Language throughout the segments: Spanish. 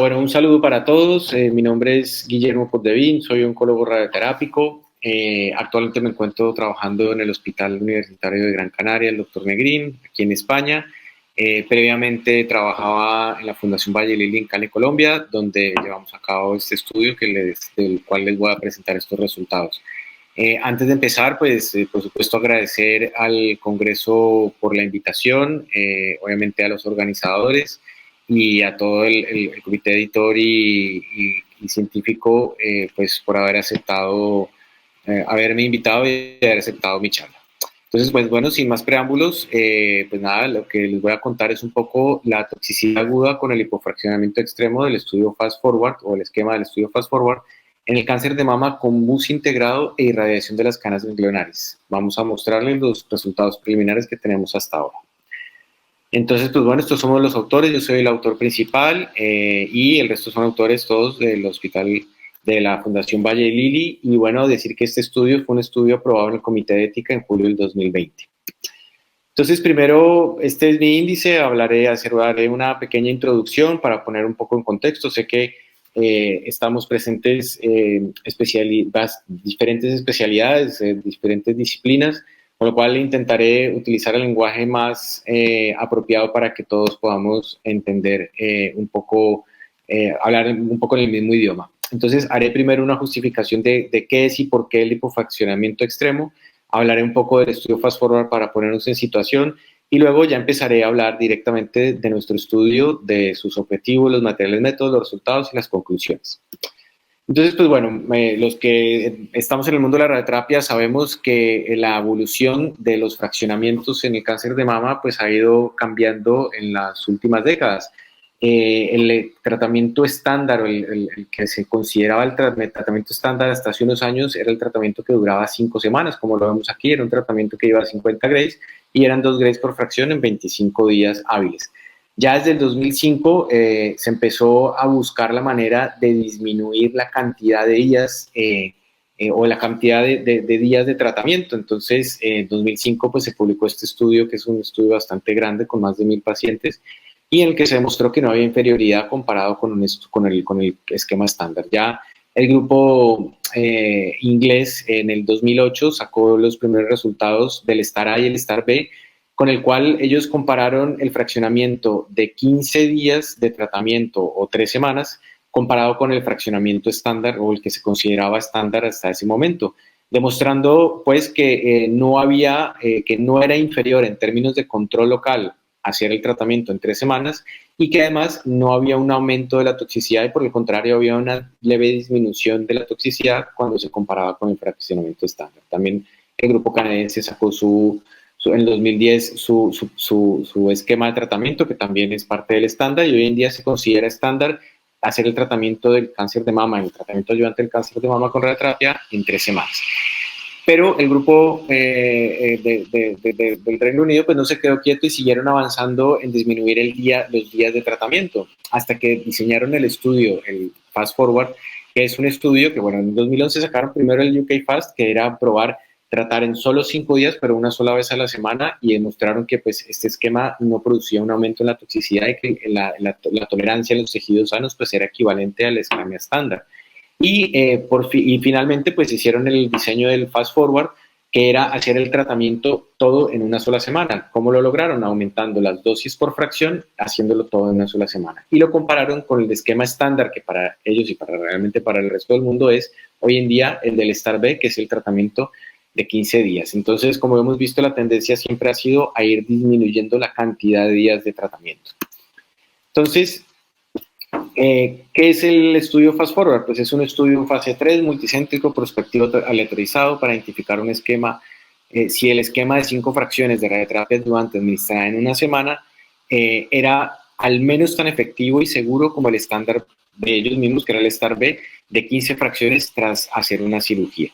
Bueno, un saludo para todos. Mi nombre es Guillermo Poddevín, soy oncólogo radioterápico. Actualmente me encuentro trabajando en el Hospital Universitario de Gran Canaria, el Dr. Negrín, aquí en España. Previamente trabajaba en la Fundación Valle Lili en Cali, Colombia, donde llevamos a cabo este estudio del cual les voy a presentar estos resultados. Antes de empezar, pues, por supuesto, agradecer al Congreso por la invitación, obviamente a los organizadores y a todo el comité editor y científico, pues, por haber aceptado, haberme invitado y haber aceptado mi charla. Entonces, pues bueno, sin más preámbulos, pues nada, lo que les voy a contar es un poco la toxicidad aguda con el hipofraccionamiento extremo del estudio Fast Forward o el esquema del estudio Fast Forward en el cáncer de mama con MUS integrado e irradiación de las canas ganglionares. Vamos a mostrarles los resultados preliminares que tenemos hasta ahora. Entonces, pues bueno, estos somos los autores, yo soy el autor principal y el resto son autores todos del hospital de la Fundación Valle Lili. Y bueno, decir que este estudio fue un estudio aprobado en el Comité de Ética en julio del 2020. Entonces, primero, este es mi índice, haré una pequeña introducción para poner un poco en contexto. Sé que estamos presentes en diferentes especialidades, diferentes disciplinas, con lo cual intentaré utilizar el lenguaje más apropiado para que todos podamos entender hablar un poco en el mismo idioma. Entonces, haré primero una justificación de qué es y por qué el hipofraccionamiento extremo. Hablaré un poco del estudio Fast Forward para ponernos en situación y luego ya empezaré a hablar directamente de nuestro estudio, de sus objetivos, los materiales, métodos, los resultados y las conclusiones. Entonces, pues bueno, los que estamos en el mundo de la radioterapia sabemos que la evolución de los fraccionamientos en el cáncer de mama pues ha ido cambiando en las últimas décadas. El tratamiento estándar, el que se consideraba el tratamiento estándar hasta hace unos años, era el tratamiento que duraba 5 semanas, como lo vemos aquí, era un tratamiento que iba a 50 Grays y eran 2 Grays por fracción en 25 días hábiles. Ya desde el 2005 se empezó a buscar la manera de disminuir la cantidad de días o la cantidad de días de tratamiento. Entonces, en 2005 pues, se publicó este estudio, que es un estudio bastante grande con más de 1,000 pacientes, y en el que se demostró que no había inferioridad comparado con el esquema estándar. Ya el grupo inglés en el 2008 sacó los primeros resultados del STAR-A y el STAR-B, con el cual ellos compararon el fraccionamiento de 15 días de tratamiento o 3 semanas comparado con el fraccionamiento estándar o el que se consideraba estándar hasta ese momento, demostrando pues que que no era inferior en términos de control local hacer el tratamiento en 3 semanas y que además no había un aumento de la toxicidad y por el contrario había una leve disminución de la toxicidad cuando se comparaba con el fraccionamiento estándar. También el grupo canadiense sacó en el 2010 su esquema de tratamiento, que también es parte del estándar, y hoy en día se considera estándar hacer el tratamiento del cáncer de mama, el tratamiento ayudante del cáncer de mama con radioterapia en 3 semanas. Pero el grupo del Reino Unido pues no se quedó quieto y siguieron avanzando en disminuir los días de tratamiento, hasta que diseñaron el estudio, el Fast Forward, que es un estudio que, bueno, en 2011 sacaron primero el UK Fast, que era tratar en solo 5 días, pero una sola vez a la semana, y demostraron que pues, este esquema no producía un aumento en la toxicidad y que la tolerancia en los tejidos sanos pues, era equivalente al esquema estándar. Y finalmente pues hicieron el diseño del Fast Forward, que era hacer el tratamiento todo en una sola semana. ¿Cómo lo lograron? Aumentando las dosis por fracción, haciéndolo todo en una sola semana. Y lo compararon con el esquema estándar, que para ellos y realmente para el resto del mundo es hoy en día el del STAR-B, que es el tratamiento de 15 días. Entonces, como hemos visto, la tendencia siempre ha sido a ir disminuyendo la cantidad de días de tratamiento. Entonces, ¿qué es el estudio Fast Forward? Pues es un estudio fase 3, multicéntrico, prospectivo aleatorizado para identificar un esquema. Si el esquema de 5 fracciones de radioterapia adjuvante administrada en una semana era al menos tan efectivo y seguro como el estándar de ellos mismos, que era el STAR-B, de 15 fracciones tras hacer una cirugía.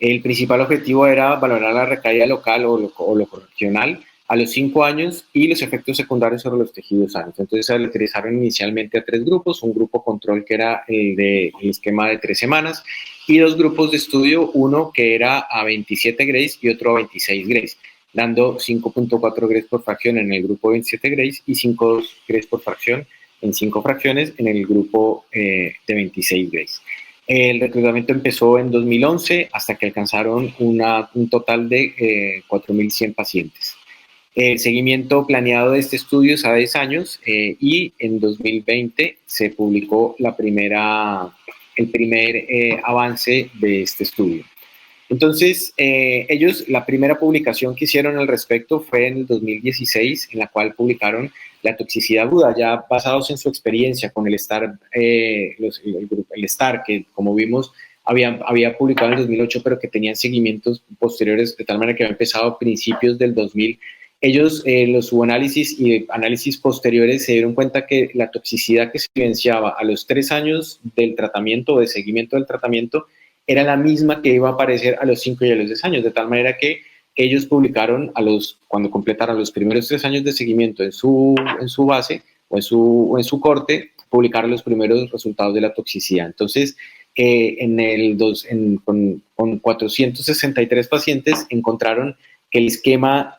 El principal objetivo era valorar la recaída local o lo correccional a los 5 años y los efectos secundarios sobre los tejidos sanos. Entonces se utilizaron inicialmente a 3 grupos, un grupo control que era el esquema de 3 semanas y 2 grupos de estudio, uno que era a 27 Grays y otro a 26 Grays, dando 5.4 Grays por fracción en el grupo 27 Grays y 5.2 Grays por fracción en 5 fracciones en el grupo de 26 Grays. El reclutamiento empezó en 2011 hasta que alcanzaron un total de 4.100 pacientes. El seguimiento planeado de este estudio es a 10 años y en 2020 se publicó el primer avance de este estudio. Entonces, ellos, la primera publicación que hicieron al respecto fue en el 2016, en la cual publicaron la toxicidad aguda, ya basados en su experiencia con el STAR, el STAR, que como vimos había publicado en el 2008, pero que tenían seguimientos posteriores, de tal manera que había empezado a principios del 2000. Ellos, los subanálisis y análisis posteriores, se dieron cuenta que la toxicidad que se evidenciaba a los 3 años del tratamiento o de seguimiento del tratamiento era la misma que iba a aparecer a los 5 y a los 10 años, de tal manera que ellos publicaron cuando completaron los primeros 3 años de seguimiento en su base o en su corte, publicaron los primeros resultados de la toxicidad. Entonces, con 463 pacientes encontraron que el esquema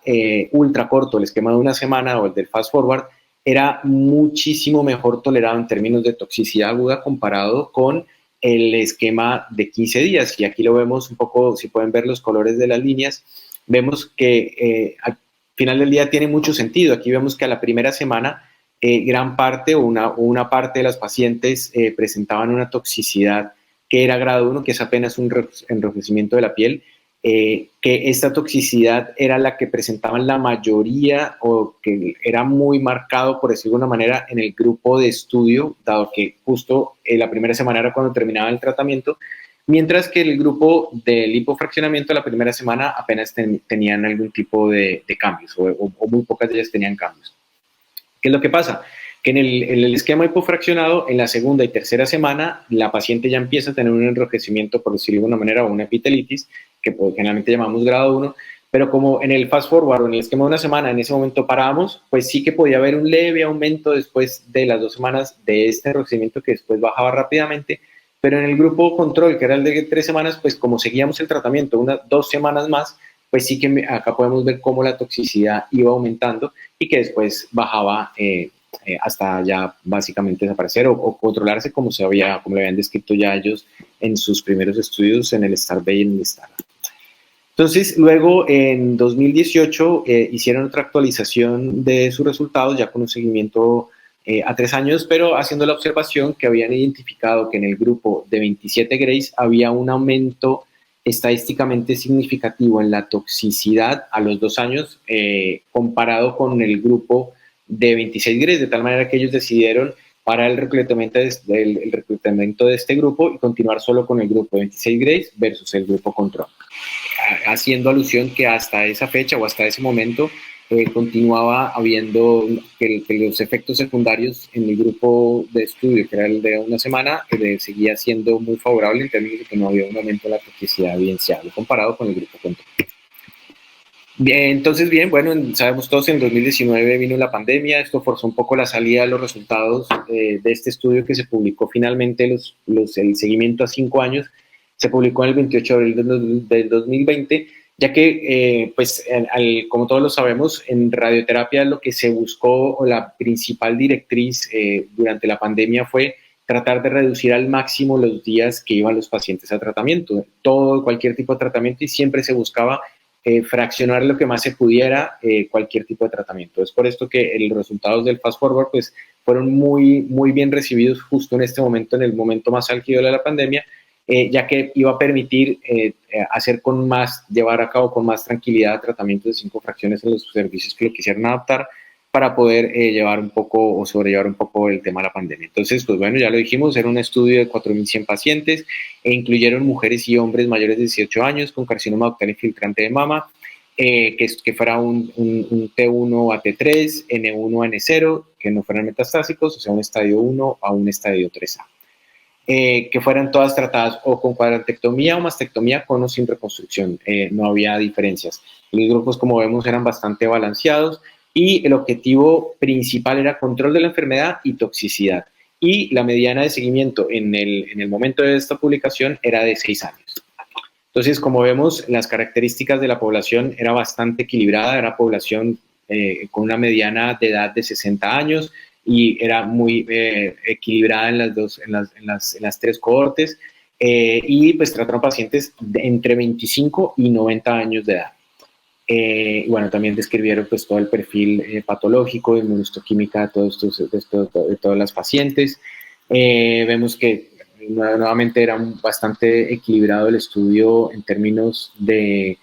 ultra corto, el esquema de una semana o el del fast forward, era muchísimo mejor tolerado en términos de toxicidad aguda comparado con el esquema de 15 días. Y aquí lo vemos un poco, si pueden ver los colores de las líneas, vemos que al final del día tiene mucho sentido. Aquí vemos que a la primera semana gran parte o una parte de las pacientes presentaban una toxicidad que era grado 1, que es apenas un enrojecimiento de la piel, que esta toxicidad era la que presentaban la mayoría o que era muy marcado, por decirlo de una manera, en el grupo de estudio, dado que justo la primera semana era cuando terminaba el tratamiento, mientras que el grupo del hipofraccionamiento la primera semana apenas tenían algún tipo de cambios o muy pocas de ellas tenían cambios. ¿Qué es lo que pasa? Que en el esquema hipofraccionado, en la segunda y tercera semana, la paciente ya empieza a tener un enrojecimiento, por decirlo de una manera, o una epitelitis, que generalmente llamamos grado 1, pero como en el fast forward o en el esquema de una semana, en ese momento paramos, pues sí que podía haber un leve aumento después de las 2 semanas de este enrojecimiento que después bajaba rápidamente, pero en el grupo control, que era el de 3 semanas, pues como seguíamos el tratamiento 2 semanas más, pues sí que acá podemos ver cómo la toxicidad iba aumentando y que después bajaba hasta ya básicamente desaparecer o controlarse como le habían descrito ya ellos en sus primeros estudios en el STAR-B y en el STAR. Entonces, luego en 2018 hicieron otra actualización de sus resultados, ya con un seguimiento a 3 años, pero haciendo la observación que habían identificado que en el grupo de 27 Grays había un aumento estadísticamente significativo en la toxicidad a los 2 años comparado con el grupo de 26 Grays, de tal manera que ellos decidieron parar el reclutamiento de este grupo y continuar solo con el grupo de 26 Grays versus el grupo control, haciendo alusión que hasta esa fecha o hasta ese momento continuaba habiendo que los efectos secundarios en el grupo de estudio, que era el de una semana, seguía siendo muy favorable en términos de que no había un aumento de la toxicidad evidenciable comparado con el grupo control. Bien, entonces, bueno, sabemos todos que en 2019 vino la pandemia, esto forzó un poco la salida de los resultados de este estudio que se publicó finalmente, el seguimiento a 5 años, se publicó en el 28 de abril del 2020, ya que, como todos lo sabemos, en radioterapia lo que se buscó, o la principal directriz durante la pandemia fue tratar de reducir al máximo los días que iban los pacientes a tratamiento, cualquier tipo de tratamiento, y siempre se buscaba fraccionar lo que más se pudiera cualquier tipo de tratamiento. Es por esto que los resultados del Fast Forward pues, fueron muy, muy bien recibidos justo en este momento, en el momento más álgido de la pandemia, ya que iba a permitir llevar a cabo con más tranquilidad tratamientos de 5 fracciones en los servicios que lo quisieran adaptar para poder llevar un poco o sobrellevar un poco el tema de la pandemia. Entonces, pues bueno, ya lo dijimos, era un estudio de 4.100 pacientes e incluyeron mujeres y hombres mayores de 18 años con carcinoma ductal infiltrante de mama, que fuera un T1 a T3, N1 a N0, que no fueran metastásicos, o sea, un estadio 1 a un estadio 3A. Que fueran todas tratadas o con cuadrantectomía o mastectomía con o sin reconstrucción, no había diferecias. Los grupos, como vemos, eran bastante balanceados y el objetivo principal era control de la enfermedad y toxicidad. Y la mediana de seguimiento en el momento de esta publicación era de 6 años. Entonces, como vemos, las características de la población era bastante equilibrada, era población con una mediana de edad de 60 años, y era muy equilibrada en las tres cohortes, y pues trataron pacientes de entre 25 y 90 años de edad. Y bueno, también describieron pues todo el perfil patológico, inmunohistoquímica de todas las pacientes. Vemos que nuevamente era bastante equilibrado el estudio en términos de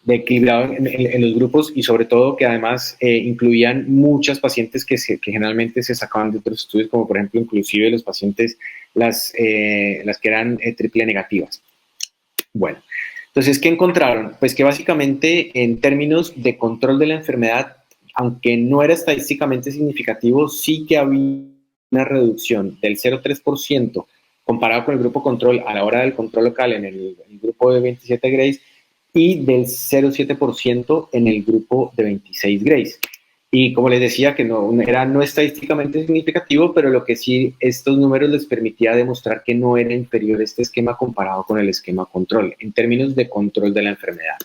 equilibrado en los grupos, y sobre todo que además incluían muchas pacientes que generalmente se sacaban de otros estudios, como por ejemplo inclusive los pacientes, las que eran triple negativas. Bueno, entonces, ¿qué encontraron? Pues que básicamente en términos de control de la enfermedad, aunque no era estadísticamente significativo, sí que había una reducción del 0,3% comparado con el grupo control a la hora del control local en el grupo de 27 Grays, y del 0,7% en el grupo de 26 Grays. Y como les decía, que no estadísticamente significativo, pero lo que sí estos números les permitía demostrar que no era inferior este esquema comparado con el esquema control, en términos de control de la enfermedad.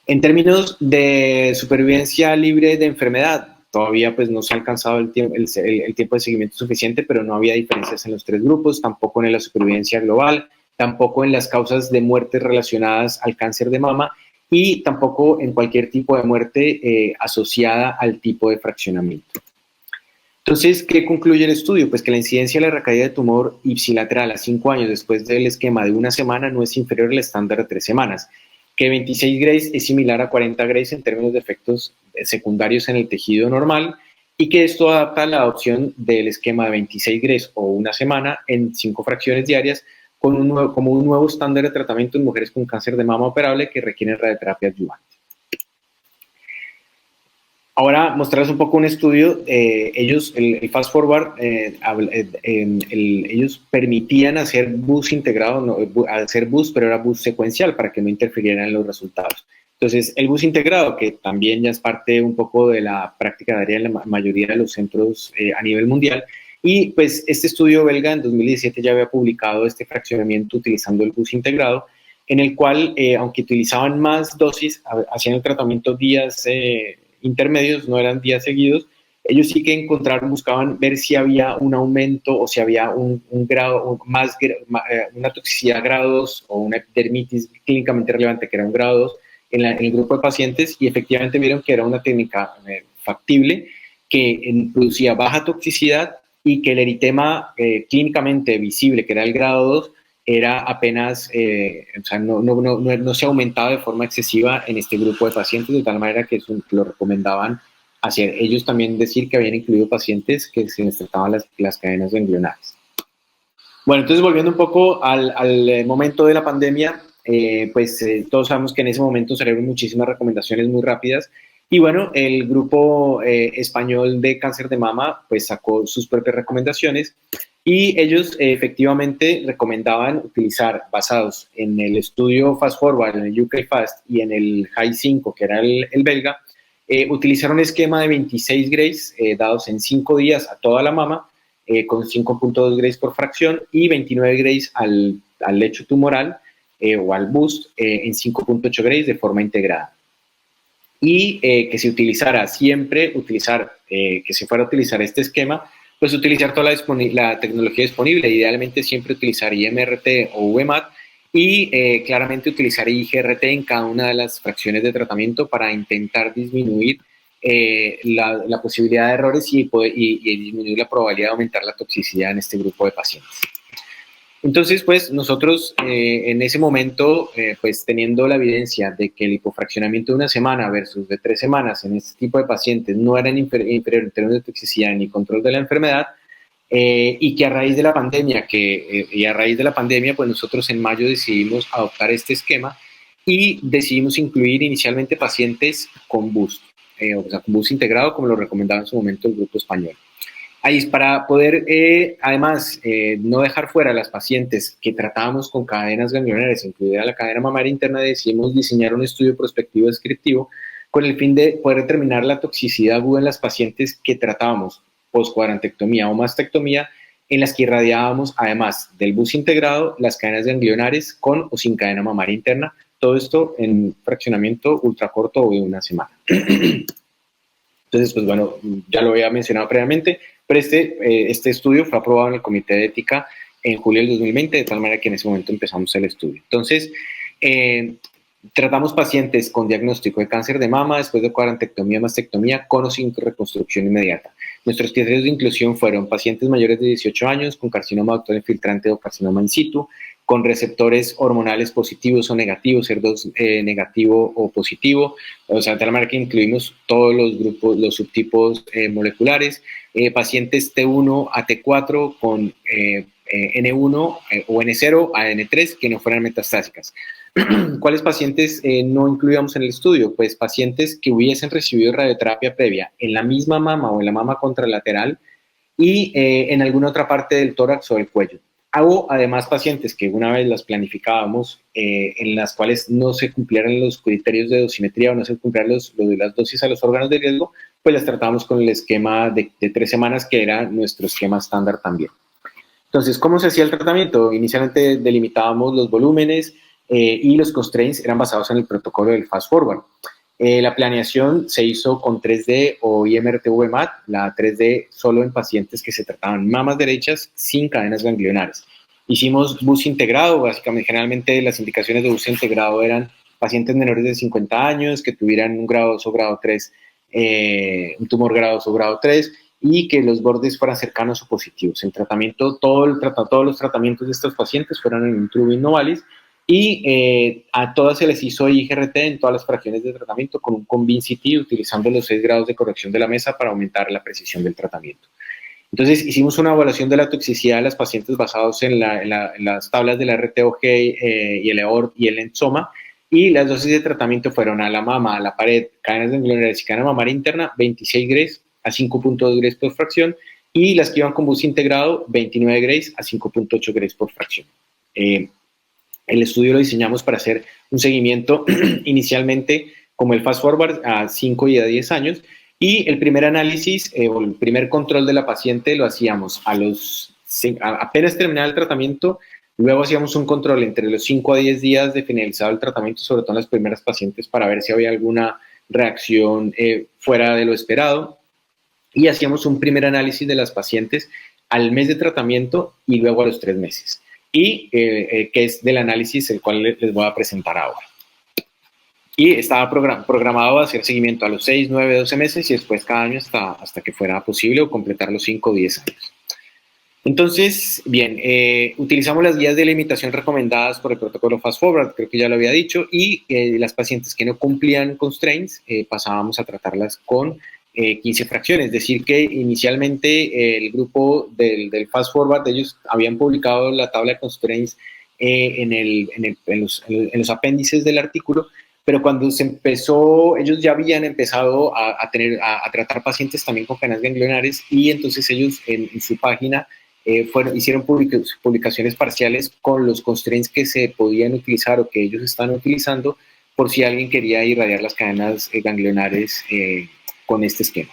En términos de supervivencia libre de enfermedad, todavía pues no se ha alcanzado el tiempo de seguimiento suficiente, pero no había diferencias en los tres grupos, tampoco en la supervivencia global, tampoco en las causas de muerte relacionadas al cáncer de mama, y tampoco en cualquier tipo de muerte asociada al tipo de fraccionamiento. Entonces, ¿qué concluye el estudio? Pues que la incidencia de la recaída de tumor ipsilateral a 5 años después del esquema de 1 semana no es inferior al estándar de 3 semanas, que 26 Grays es similar a 40 Grays en términos de efectos secundarios en el tejido normal, y que esto adapta a la adopción del esquema de 26 Grays o 1 semana en 5 fracciones diarias como un nuevo estándar de tratamiento en mujeres con cáncer de mama operable que requieren radioterapia adyuvante. Ahora mostrarles un poco un estudio. Ellos, el Fast Forward, ellos permitían hacer bus integrado, hacer bus, pero era bus secuencial para que no interfirieran en los resultados. Entonces, el bus integrado, que también ya es parte un poco de la práctica diaria en la mayoría de los centros a nivel mundial, y pues este estudio belga en 2017 ya había publicado este fraccionamiento utilizando el bus integrado, en el cual, aunque utilizaban más dosis, hacían el tratamiento días intermedios, no eran días seguidos, ellos sí que encontraron, buscaban ver si había un aumento o si había un grado, una toxicidad grado 2 o una epidermitis clínicamente relevante que era un grado 2 en el grupo de pacientes, y efectivamente vieron que era una técnica factible, que producía baja toxicidad y que el eritema clínicamente visible, que era el grado 2, era apenas, o sea, no se aumentaba de forma excesiva en este grupo de pacientes, de tal manera que lo recomendaban hacer. Ellos también decir que habían incluido pacientes que se les trataban las cadenas ganglionares. Bueno, entonces volviendo un poco al momento de la pandemia, todos sabemos que en ese momento salieron muchísimas recomendaciones muy rápidas, y bueno, el grupo español de cáncer de mama pues sacó sus propias recomendaciones, y ellos efectivamente recomendaban utilizar, basados en el estudio Fast Forward, en el UK Fast y en el HIGH 5, que era el belga, utilizar un esquema de 26 Grays dados en 5 días a toda la mama, con 5.2 Grays por fracción, y 29 Grays al lecho tumoral o al boost en 5.8 Grays de forma integrada. Y que se utilizara siempre, que se fuera a utilizar este esquema, pues utilizar toda la tecnología disponible, idealmente siempre utilizar IMRT o VMAT, y claramente utilizar IGRT en cada una de las fracciones de tratamiento para intentar disminuir la posibilidad de errores y disminuir la probabilidad de aumentar la toxicidad en este grupo de pacientes. Entonces, pues nosotros en ese momento, pues teniendo la evidencia de que el hipofraccionamiento de 1 semana versus de 3 semanas en este tipo de pacientes no eran inferiores en términos de toxicidad ni control de la enfermedad, y que a raíz de la pandemia, pues nosotros en mayo decidimos adoptar este esquema y decidimos incluir inicialmente pacientes con boost, o sea, con boost integrado, como lo recomendaba en su momento el grupo español. Ahí, para poder, además, no dejar fuera a las pacientes que tratábamos con cadenas ganglionares, incluida la cadena mamaria interna, decidimos diseñar un estudio prospectivo descriptivo con el fin de poder determinar la toxicidad aguda en las pacientes que tratábamos post-cuadrantectomía o mastectomía, en las que irradiábamos, además del bus integrado, las cadenas ganglionares con o sin cadena mamaria interna, todo esto en fraccionamiento ultracorto o de 1 semana. Entonces, pues bueno, ya lo había mencionado previamente, pero este estudio fue aprobado en el Comité de Ética en julio del 2020, de tal manera que en ese momento empezamos el estudio. Entonces, eh, tratamos pacientes con diagnóstico de cáncer de mama después de cuadrantectomía, mastectomía, con o sin reconstrucción inmediata. Nuestros criterios de inclusión fueron pacientes mayores de 18 años con carcinoma autóinfiltrante o carcinoma in situ, con receptores hormonales positivos o negativos, HER2 negativo o positivo, o sea, de tal manera que incluimos todos los grupos, los subtipos moleculares, pacientes T1 a T4 con N1 o N0 a N3 que no fueran metastásicas. ¿Cuáles pacientes no incluíamos en el estudio? Pues pacientes que hubiesen recibido radioterapia previa en la misma mama o en la mama contralateral y en alguna otra parte del tórax o del cuello. Hago además pacientes que una vez las planificábamos, en las cuales no se cumplieran los criterios de dosimetría o no se cumplieran las dosis a los órganos de riesgo, pues las tratábamos con el esquema de 3 semanas, que era nuestro esquema estándar también. Entonces, ¿cómo se hacía el tratamiento? Inicialmente delimitábamos los volúmenes y los constraints eran basados en el protocolo del Fast Forward. La planeación se hizo con 3D o IMRT-VMAT, la 3D solo en pacientes que se trataban mamas derechas sin cadenas ganglionares. Hicimos bus integrado, básicamente, generalmente las indicaciones de bus integrado eran pacientes menores de 50 años que tuvieran un grado 2 o grado 3, un tumor grado 2 o grado 3, y que los bordes fueran cercanos o positivos. El tratamiento, todos los tratamientos de estos pacientes fueron en un Trubin Novalis, y a todas se les hizo IGRT en todas las fracciones de tratamiento con un ConvinCT, utilizando los 6 grados de corrección de la mesa para aumentar la precisión del tratamiento. Entonces hicimos una evaluación de la toxicidad de las pacientes basados en las tablas de la RTOG y el EORT y el ENSOMA, y las dosis de tratamiento fueron a la mama, a la pared, cadenas ganglionares y cadena mamaria interna, 26 Grays a 5.2 Grays por fracción, y las que iban con bus integrado, 29 Grays a 5.8 Grays por fracción. El estudio lo diseñamos para hacer un seguimiento inicialmente como el Fast Forward a 5 y a 10 años, y el primer análisis o el primer control de la paciente lo hacíamos apenas terminar el tratamiento. Luego hacíamos un control entre los 5 a 10 días de finalizado el tratamiento, sobre todo en las primeras pacientes, para ver si había alguna reacción fuera de lo esperado, y hacíamos un primer análisis de las pacientes al mes de tratamiento y luego a los 3 meses. Y que es del análisis el cual les voy a presentar ahora. Y estaba programado a hacer seguimiento a los 6, 9, 12 meses y después cada año hasta que fuera posible o completar los 5 o 10 años. Entonces, bien, utilizamos las guías de limitación recomendadas por el protocolo Fast Forward, creo que ya lo había dicho, y las pacientes que no cumplían constraints pasábamos a tratarlas con 15 fracciones, es decir que inicialmente el grupo del Fast Forward, ellos habían publicado la tabla de constraints en los apéndices del artículo, pero cuando se empezó, ellos ya habían empezado a tratar pacientes también con cadenas ganglionares, y entonces ellos en su página hicieron publicaciones parciales con los constraints que se podían utilizar o que ellos están utilizando por si alguien quería irradiar las cadenas ganglionares con este esquema,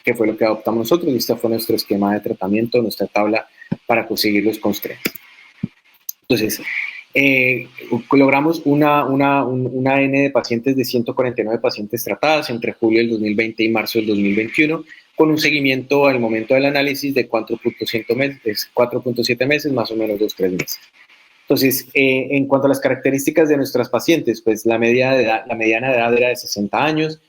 que fue lo que adoptamos nosotros, y este fue nuestro esquema de tratamiento, nuestra tabla para conseguir los constraints. Entonces, logramos una N de pacientes de 149 pacientes tratadas entre julio del 2020 y marzo del 2021, con un seguimiento al momento del análisis de 4.7 meses, más o menos 2-3 meses. Entonces, en cuanto a las características de nuestras pacientes, pues la mediana de edad era de 60 años,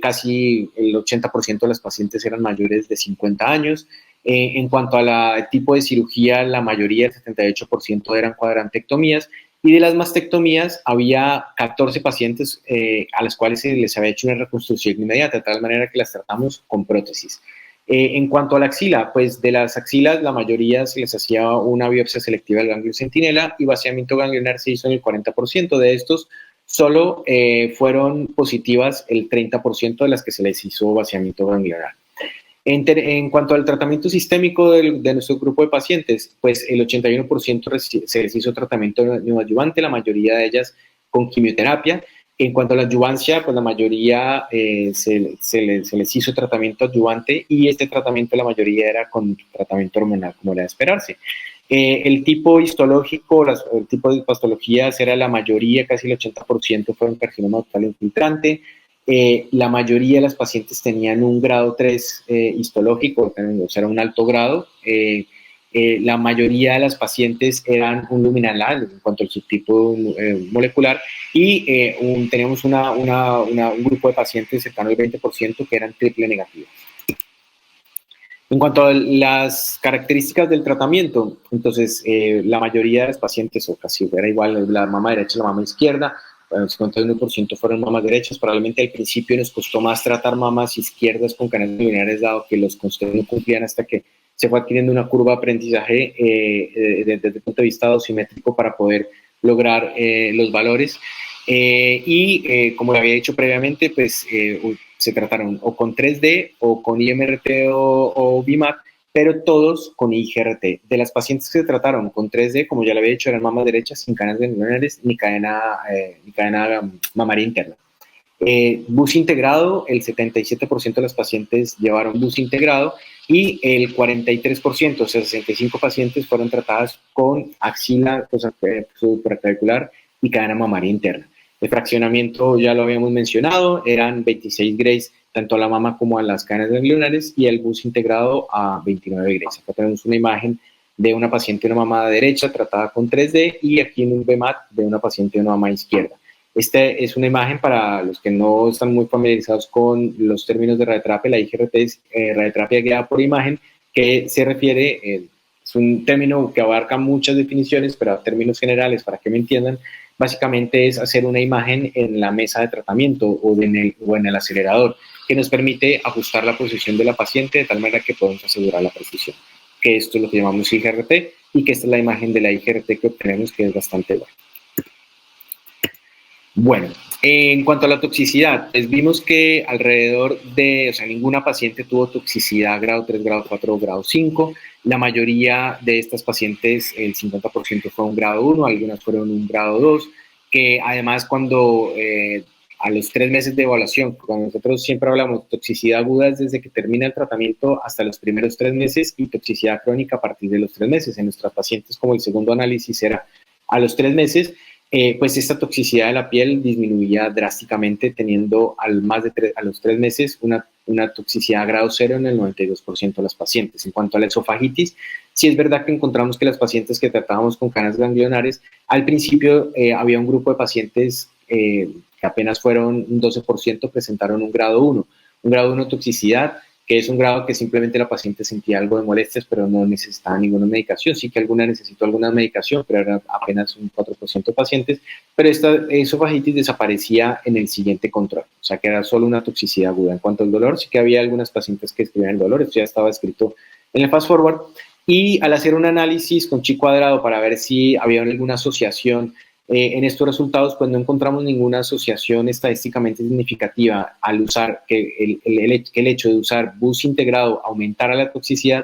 casi el 80% de las pacientes eran mayores de 50 años. En cuanto al tipo de cirugía, la mayoría, el 78%, eran cuadrantectomías, y de las mastectomías había 14 pacientes a las cuales se les había hecho una reconstrucción inmediata, de tal manera que las tratamos con prótesis. En cuanto a la axila, pues de las axilas la mayoría se les hacía una biopsia selectiva del ganglio centinela, y vaciamiento ganglionar se hizo en el 40%. De estos, solo fueron positivas el 30% de las que se les hizo vaciamiento ganglionar. En cuanto al tratamiento sistémico de nuestro grupo de pacientes, pues el 81% se les hizo tratamiento neoadyuvante, la mayoría de ellas con quimioterapia. En cuanto a la adyuvancia, pues la mayoría se les hizo tratamiento adyuvante, y este tratamiento la mayoría era con tratamiento hormonal, como era de esperarse. El tipo histológico, el tipo de histologías era la mayoría, casi el 80%, fueron carcinoma ductal infiltrante. La mayoría de las pacientes tenían un grado 3 histológico, o sea, era un alto grado. La mayoría de las pacientes eran un luminal A en cuanto al subtipo molecular y teníamos un grupo de pacientes cercano al 20% que eran triple negativas. En cuanto a las características del tratamiento, entonces la mayoría de las pacientes, o casi era igual la mama derecha y la mama izquierda, bueno, el 51% fueron mamas derechas. Probablemente al principio nos costó más tratar mamas izquierdas con canales lineares, dado que los consteos no cumplían, hasta que se fue adquiriendo una curva de aprendizaje desde el punto de vista dosimétrico para poder lograr los valores. Como lo había dicho previamente, pues se trataron o con 3D o con IMRT o BIMAT, pero todos con IGRT. De las pacientes que se trataron con 3D, como ya le había dicho, eran mamas derechas sin cadenas ganglionares ni cadena mamaria interna. Bus integrado, el 77% de las pacientes llevaron bus integrado y el 43%, o sea, 65 pacientes fueron tratadas con axila supraclavicular y cadena mamaria interna. El fraccionamiento ya lo habíamos mencionado, eran 26 Grays tanto a la mama como a las cadenas ganglionares y el bus integrado a 29 Grays. Acá tenemos una imagen de una paciente de una mama derecha tratada con 3D y aquí en un BMAT de una paciente de una mama izquierda. Esta es una imagen para los que no están muy familiarizados con los términos de radioterapia. La IGRT es radioterapia guiada por imagen, que se refiere, es un término que abarca muchas definiciones, pero a términos generales, para que me entiendan, básicamente es hacer una imagen en la mesa de tratamiento o en el acelerador, que nos permite ajustar la posición de la paciente de tal manera que podemos asegurar la precisión. Que esto es lo que llamamos IGRT y que esta es la imagen de la IGRT que obtenemos, que es bastante buena. Bueno, en cuanto a la toxicidad, pues vimos que alrededor de, o sea, ninguna paciente tuvo toxicidad grado 3, grado 4 o grado 5. La mayoría de estas pacientes, el 50% fue un grado 1, algunas fueron un grado 2, que además cuando a los 3 meses de evaluación, cuando nosotros siempre hablamos de toxicidad aguda es desde que termina el tratamiento hasta los primeros 3 meses y toxicidad crónica a partir de los 3 meses. En nuestras pacientes, como el segundo análisis era a los 3 meses, pues esta toxicidad de la piel disminuía drásticamente, teniendo a los 3 meses una toxicidad a grado 0 en el 92% de las pacientes. En cuanto a la esofagitis, sí es verdad que encontramos que las pacientes que tratábamos con canas ganglionares, al principio había un grupo de pacientes que apenas fueron un 12%, presentaron un grado 1. Un grado 1 toxicidad, que es un grado que simplemente la paciente sentía algo de molestias, pero no necesitaba ninguna medicación. Sí que alguna necesitó alguna medicación, pero era apenas un 4% de pacientes, pero esta esofagitis desaparecía en el siguiente control, o sea que era solo una toxicidad aguda. En cuanto al dolor, sí que había algunas pacientes que escribían el dolor, esto ya estaba escrito en el fast forward, y al hacer un análisis con chi cuadrado para ver si había alguna asociación en estos resultados, pues no encontramos ninguna asociación estadísticamente significativa al usar que el hecho de usar bus integrado aumentara la toxicidad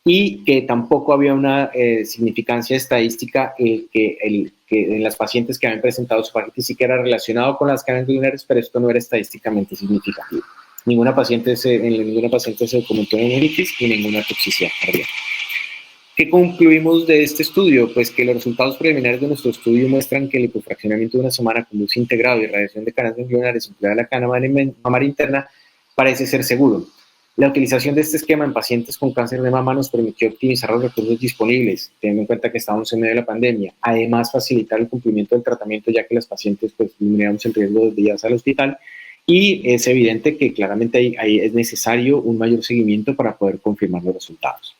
y que tampoco había una significancia estadística que en las pacientes que habían presentado esofagitis sí que era relacionado con las cadenas ganglionares, pero esto no era estadísticamente significativo. En ninguna paciente se documentó meningitis y ninguna toxicidad cardíaca. ¿Qué concluimos de este estudio? Pues que los resultados preliminares de nuestro estudio muestran que el hipofraccionamiento de una semana con bus integrado y radiación de cadenas ganglionares incluida la cadena mamaria interna parece ser seguro. La utilización de este esquema en pacientes con cáncer de mama nos permitió optimizar los recursos disponibles, teniendo en cuenta que estábamos en medio de la pandemia. Además, facilitar el cumplimiento del tratamiento, ya que las pacientes pues, disminuíamos el riesgo de días al hospital. Y es evidente que claramente ahí es necesario un mayor seguimiento para poder confirmar los resultados.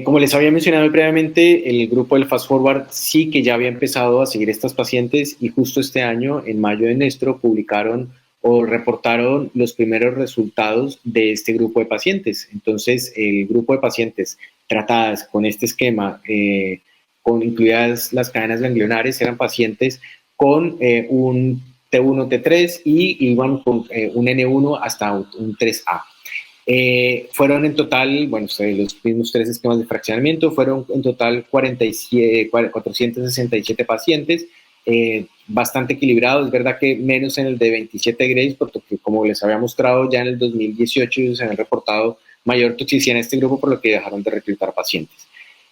Como les había mencionado previamente, el grupo del Fast Forward sí que ya había empezado a seguir estas pacientes y justo este año, en mayo de Nestro, publicaron o reportaron los primeros resultados de este grupo de pacientes. Entonces, el grupo de pacientes tratadas con este esquema, con incluidas las cadenas ganglionares, eran pacientes con un T1, T3 y iban con un N1 hasta un 3A. Fueron en total, bueno, los mismos 3 esquemas de fraccionamiento, fueron en total 467 pacientes, bastante equilibrado. Es verdad que menos en el de 27 Grays, porque como les había mostrado ya en el 2018 se habían reportado mayor toxicidad en este grupo, por lo que dejaron de reclutar pacientes.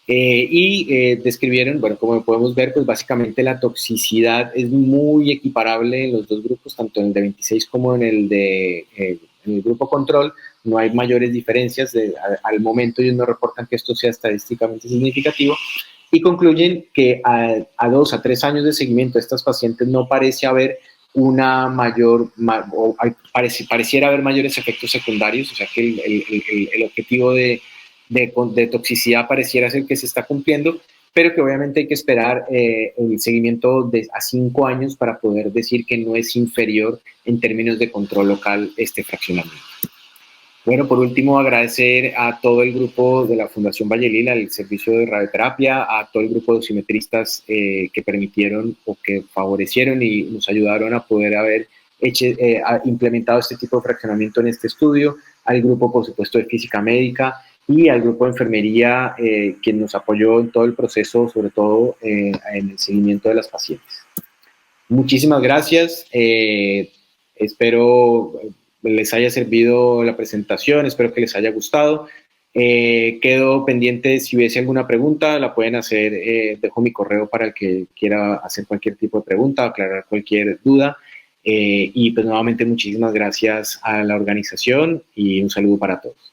Describieron, bueno, como podemos ver, pues básicamente la toxicidad es muy equiparable en los dos grupos, tanto en el de 26 como en el grupo control. No hay mayores diferencias. Al momento ellos no reportan que esto sea estadísticamente significativo y concluyen que a 2 a 3 años de seguimiento de estas pacientes no parece haber una mayor, pareciera haber mayores efectos secundarios, o sea que el objetivo de toxicidad pareciera ser que se está cumpliendo, pero que obviamente hay que esperar el seguimiento a 5 años para poder decir que no es inferior en términos de control local este fraccionamiento. Bueno, por último, agradecer a todo el grupo de la Fundación Valle Lila, al servicio de radioterapia, a todo el grupo de oximetristas que permitieron o que favorecieron y nos ayudaron a poder haber implementado este tipo de fraccionamiento en este estudio, al grupo, por supuesto, de física médica y al grupo de enfermería que nos apoyó en todo el proceso, sobre todo en el seguimiento de las pacientes. Muchísimas gracias. Espero les haya servido la presentación, espero que les haya gustado. Quedo pendiente si hubiese alguna pregunta, la pueden hacer, dejo mi correo para el que quiera hacer cualquier tipo de pregunta, aclarar cualquier duda. Y pues nuevamente muchísimas gracias a la organización y un saludo para todos.